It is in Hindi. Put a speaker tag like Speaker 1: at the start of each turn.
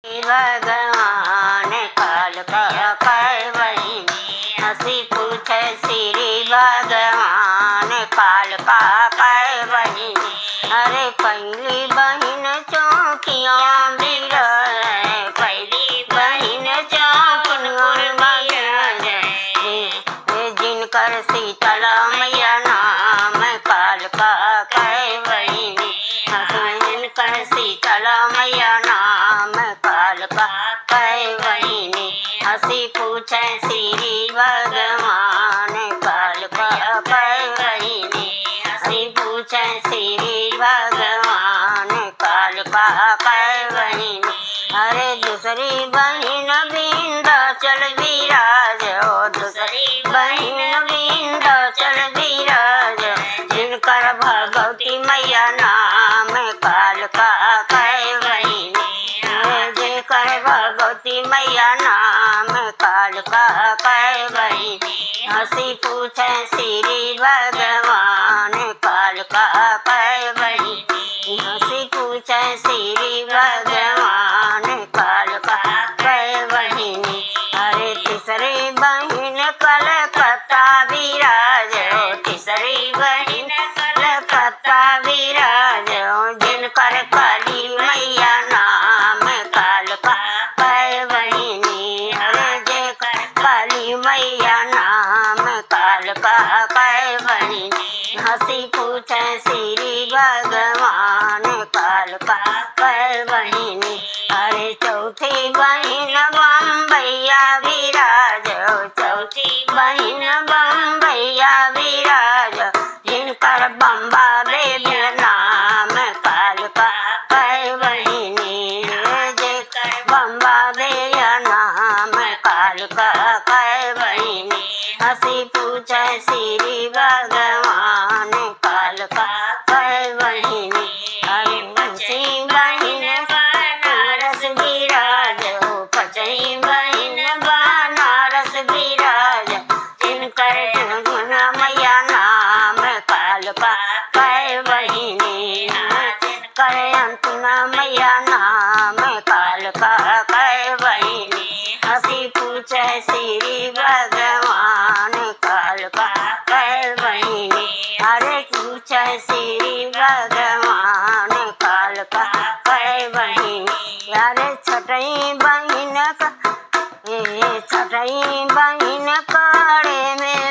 Speaker 1: भगवान काल का कैवरी हंसी पूछे श्री भगवान काल का कैवरी। अरे पहली बहन चौकियाँ बिरह, पहली बहन चौकियाँ जिनकर शीतल मैया नाम काल का कैवरी। जिनकर शीतल मैया नाम काल का कैवरी। हंसी पूछे श्री भगवान काल का कैवरी। हंसी पूछे श्री भगवान काल का कैवरी। अरे दूसरी बहन विंध्याचल विराज, दूसरी बहन विंध्याचल विराज जिनकर भगवती मैया नाम काल का कैवरी। जिनकर भगवती मैया नाम काल का कैवरी। हंसी पूछे श्री भगवान काल का कैवरी। हंसी पूछे श्री भगवान काल का कैवरी। अरे तीसरी बहन कलकत्ता विराज, तीसरी बहन कलकत्ता विराज जिनकर काली मैया नाम काल का कैवरी। अरे जिनकर काली मैया नाम काल का कैवरी। हंसी पूछे श्री भगवान काल का कैवरी। अरे चौथी बहन बम्बैया विराज, चौथी बहन बम्बैया विराज जिनकर बम्बा देवी नाम काल का कैवरी। जिनकर बम्बा देवी नाम काल का कैवरी। हंसी पूछे श्री भगवान काल का कैवरी। अरे पंचमी बहन बनारस विराज, पंचमी बहन बनारस विराज जिनकर झुनझुना मैया नाम काल का कैवरी। जिनकर अंतुना मैया नाम काल का कैवरी। हंसी पूछे श्री भगवान काल का कैवरी। अरे पूछे श्री भगवान काल का कैवरी। अरे छठई बहन छठई बहन काड़े में